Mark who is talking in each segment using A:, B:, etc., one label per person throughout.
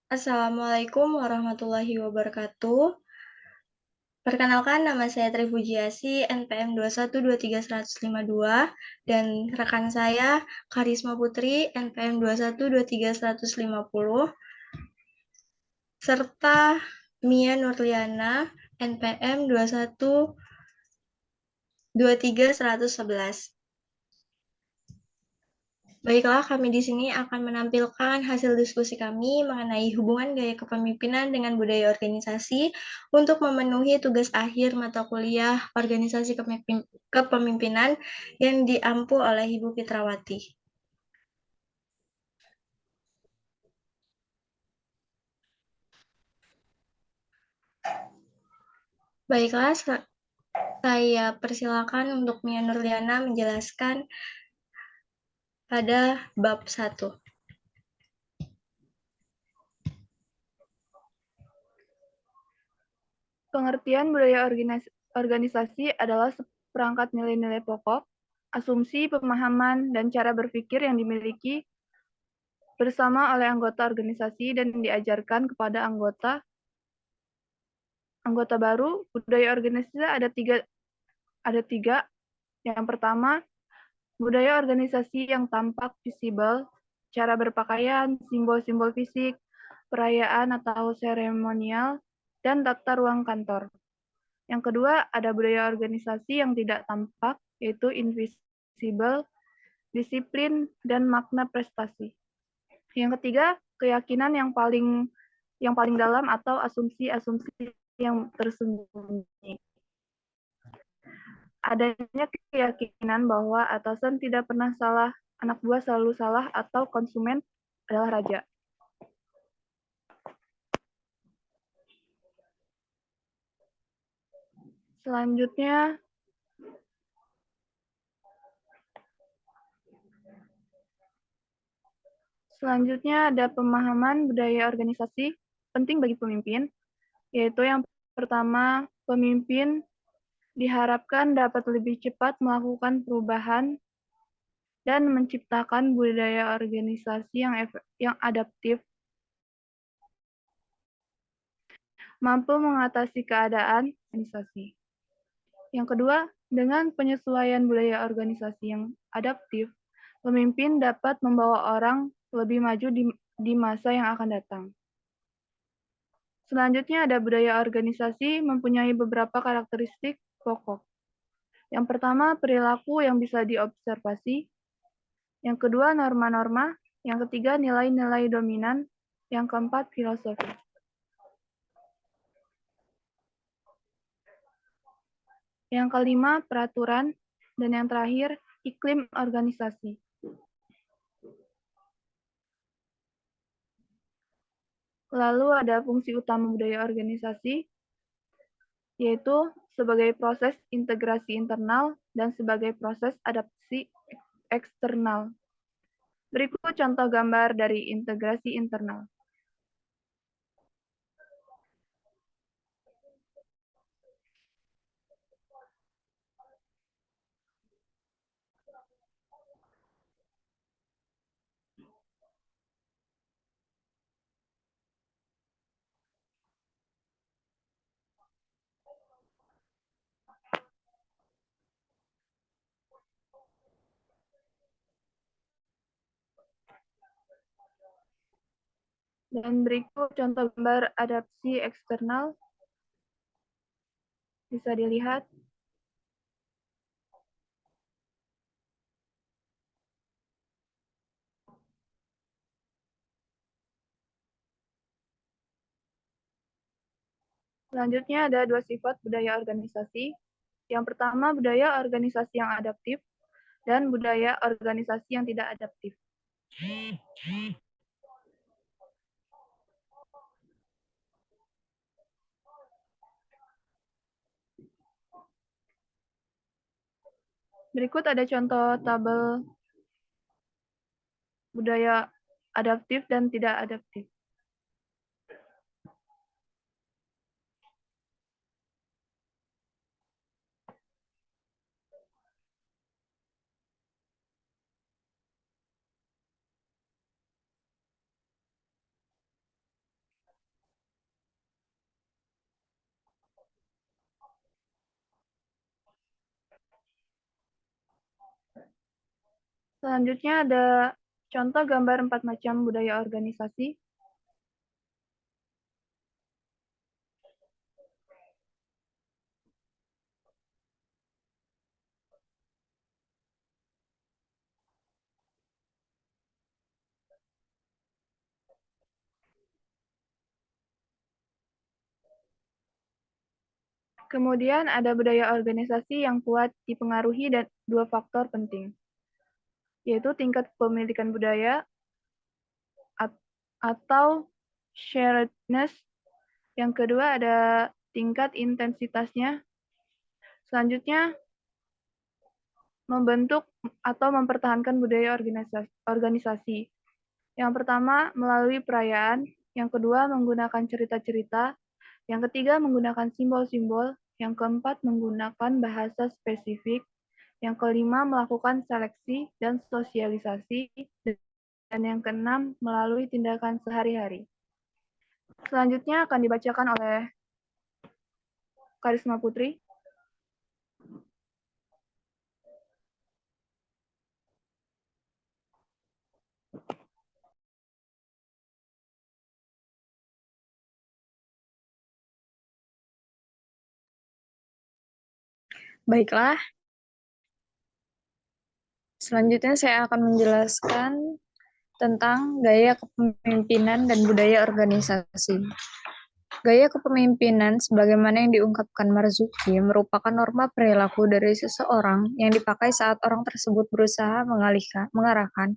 A: Assalamualaikum warahmatullahi wabarakatuh. Perkenalkan, nama saya Trifujiasi, NPM 2123152, dan rekan saya Karisma Putri, NPM 2123150, serta Mia Nurliana, NPM 2123111. Baiklah, kami di sini akan menampilkan hasil diskusi kami mengenai hubungan gaya kepemimpinan dengan budaya organisasi untuk memenuhi tugas akhir mata kuliah organisasi kepemimpinan yang diampu oleh Ibu Fitrawati. Baiklah, saya persilakan untuk Mia Nurliana menjelaskan pada bab 1.
B: Pengertian budaya organisasi adalah seperangkat nilai-nilai pokok, asumsi, pemahaman, dan cara berpikir yang dimiliki bersama oleh anggota organisasi dan diajarkan kepada anggota baru. Budaya organisasi ada tiga. Yang pertama, budaya organisasi yang tampak visible, cara berpakaian, simbol-simbol fisik, perayaan atau seremonial, dan tata ruang kantor. Yang kedua, ada budaya organisasi yang tidak tampak, yaitu invisible, disiplin, dan makna prestasi. Yang ketiga, keyakinan yang paling dalam atau asumsi-asumsi yang tersembunyi. Adanya keyakinan bahwa atasan tidak pernah salah, anak buah selalu salah, atau konsumen adalah raja. Selanjutnya ada pemahaman budaya organisasi penting bagi pemimpin, yaitu yang pertama, pemimpin diharapkan dapat lebih cepat melakukan perubahan dan menciptakan budaya organisasi yang adaptif, mampu mengatasi keadaan organisasi. Yang kedua, dengan penyesuaian budaya organisasi yang adaptif, pemimpin dapat membawa orang lebih maju di masa yang akan datang. Selanjutnya ada budaya organisasi mempunyai beberapa karakteristik pokok. Yang pertama, perilaku yang bisa diobservasi. Yang kedua, norma-norma. Yang ketiga, nilai-nilai dominan. Yang keempat, filosofi. Yang kelima, peraturan. Dan yang terakhir, iklim organisasi. Lalu ada fungsi utama budaya organisasi, yaitu sebagai proses integrasi internal dan sebagai proses adaptasi eksternal. Berikut contoh gambar dari integrasi internal. Dan berikut contoh gambar adaptasi eksternal. Bisa dilihat. Selanjutnya ada dua sifat budaya organisasi. Yang pertama, budaya organisasi yang adaptif dan budaya organisasi yang tidak adaptif. Berikut ada contoh tabel budaya adaptif dan tidak adaptif. Selanjutnya ada contoh gambar 4 macam budaya organisasi. Kemudian ada budaya organisasi yang kuat dipengaruhi dan dua faktor penting, yaitu tingkat kepemilikan budaya atau sharedness. Yang kedua ada tingkat intensitasnya. Selanjutnya membentuk atau mempertahankan budaya organisasi. Yang pertama melalui perayaan, yang kedua menggunakan cerita-cerita, yang ketiga menggunakan simbol-simbol, yang keempat menggunakan bahasa spesifik, yang kelima melakukan seleksi dan sosialisasi, dan yang keenam melalui tindakan sehari-hari. Selanjutnya akan dibacakan oleh Karisma Putri.
C: Baiklah, selanjutnya saya akan menjelaskan tentang gaya kepemimpinan dan budaya organisasi. Gaya kepemimpinan sebagaimana yang diungkapkan Marzuki merupakan norma perilaku dari seseorang yang dipakai saat orang tersebut berusaha mengarahkan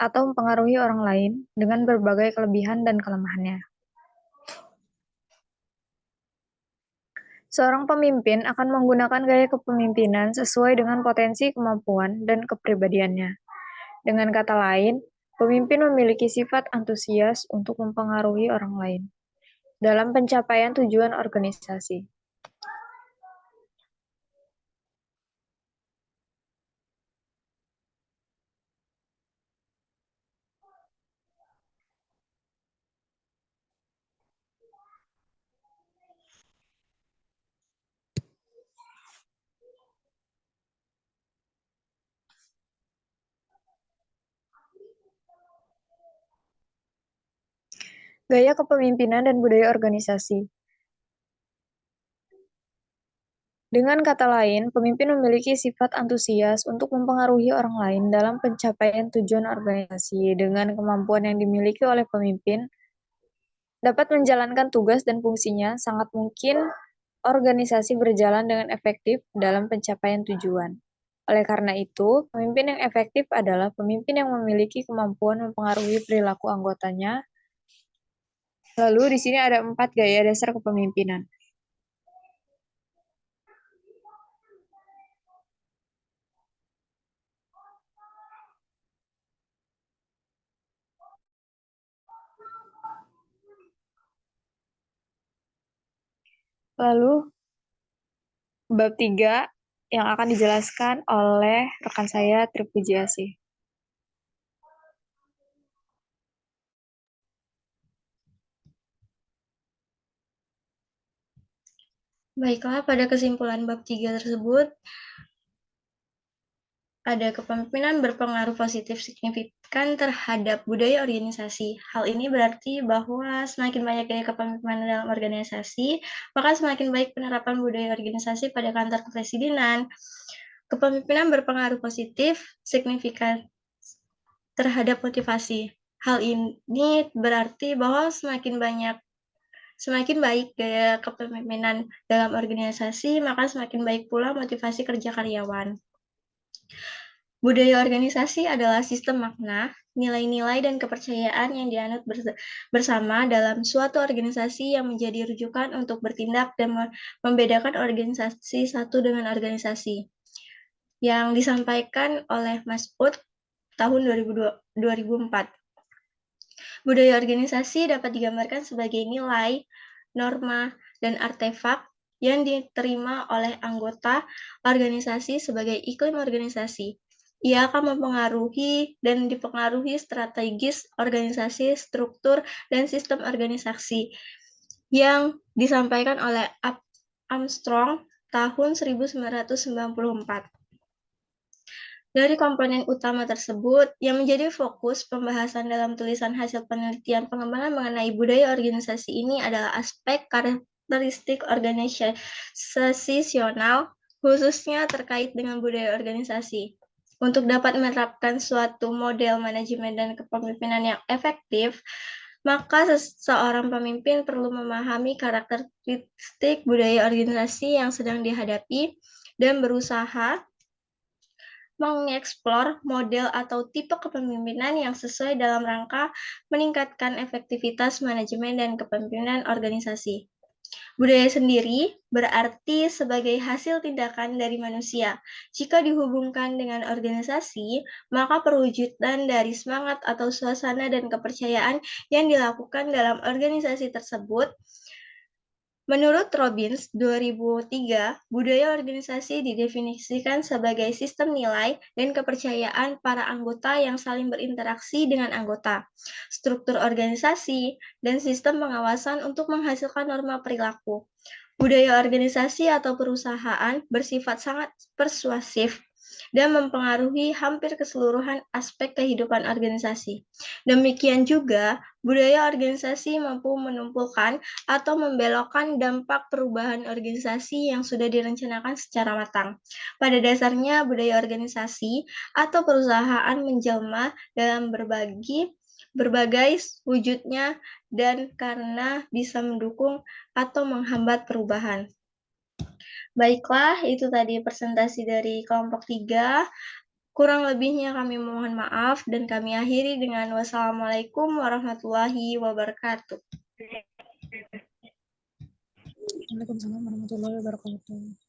C: atau mempengaruhi orang lain dengan berbagai kelebihan dan kelemahannya. Seorang pemimpin akan menggunakan gaya kepemimpinan sesuai dengan potensi kemampuan dan kepribadiannya. Dengan kata lain, pemimpin memiliki sifat antusias untuk mempengaruhi orang lain dalam pencapaian tujuan organisasi. Gaya kepemimpinan dan budaya organisasi. Dengan kata lain, pemimpin memiliki sifat antusias untuk mempengaruhi orang lain dalam pencapaian tujuan organisasi. Dengan kemampuan yang dimiliki oleh pemimpin, dapat menjalankan tugas dan fungsinya, sangat mungkin organisasi berjalan dengan efektif dalam pencapaian tujuan. Oleh karena itu, pemimpin yang efektif adalah pemimpin yang memiliki kemampuan mempengaruhi perilaku anggotanya. Lalu di sini ada 4 gaya dasar kepemimpinan. Lalu, bab 3 yang akan dijelaskan oleh rekan saya, Tripujiasih.
A: Baiklah, pada kesimpulan bab 3 tersebut, ada kepemimpinan berpengaruh positif signifikan terhadap budaya organisasi. Hal ini berarti bahwa semakin banyak gaya kepemimpinan dalam organisasi, maka semakin baik penerapan budaya organisasi pada kantor kepresidenan. Kepemimpinan berpengaruh positif signifikan terhadap motivasi. Hal ini berarti bahwa semakin baik gaya kepemimpinan dalam organisasi, maka semakin baik pula motivasi kerja karyawan. Budaya organisasi adalah sistem makna, nilai-nilai, dan kepercayaan yang dianut bersama dalam suatu organisasi yang menjadi rujukan untuk bertindak dan membedakan organisasi satu dengan organisasi. Yang disampaikan oleh Mas Ut tahun 2004. Budaya organisasi dapat digambarkan sebagai nilai, norma, dan artefak yang diterima oleh anggota organisasi sebagai iklim organisasi. Ia akan mempengaruhi dan dipengaruhi strategis organisasi, struktur, dan sistem organisasi yang disampaikan oleh Armstrong tahun 1994. Dari komponen utama tersebut, yang menjadi fokus pembahasan dalam tulisan hasil penelitian pengembangan mengenai budaya organisasi ini adalah aspek karakteristik organisasional, khususnya terkait dengan budaya organisasi. Untuk dapat menerapkan suatu model manajemen dan kepemimpinan yang efektif, maka seorang pemimpin perlu memahami karakteristik budaya organisasi yang sedang dihadapi dan berusaha mengeksplor model atau tipe kepemimpinan yang sesuai dalam rangka meningkatkan efektivitas manajemen dan kepemimpinan organisasi. Budaya sendiri berarti sebagai hasil tindakan dari manusia. Jika dihubungkan dengan organisasi, maka perwujudan dari semangat atau suasana dan kepercayaan yang dilakukan dalam organisasi tersebut. Menurut Robbins 2003, budaya organisasi didefinisikan sebagai sistem nilai dan kepercayaan para anggota yang saling berinteraksi dengan anggota, struktur organisasi, dan sistem pengawasan untuk menghasilkan norma perilaku. Budaya organisasi atau perusahaan bersifat sangat persuasif dan mempengaruhi hampir keseluruhan aspek kehidupan organisasi. Demikian juga, budaya organisasi mampu menumpukan atau membelokkan dampak perubahan organisasi yang sudah direncanakan secara matang. Pada dasarnya, budaya organisasi atau perusahaan menjelma dalam berbagai wujudnya dan karena bisa mendukung atau menghambat perubahan. Baiklah, itu tadi presentasi dari kelompok 3. Kurang lebihnya kami mohon maaf dan kami akhiri dengan wassalamualaikum warahmatullahi wabarakatuh.
C: Waalaikumsalam warahmatullahi wabarakatuh.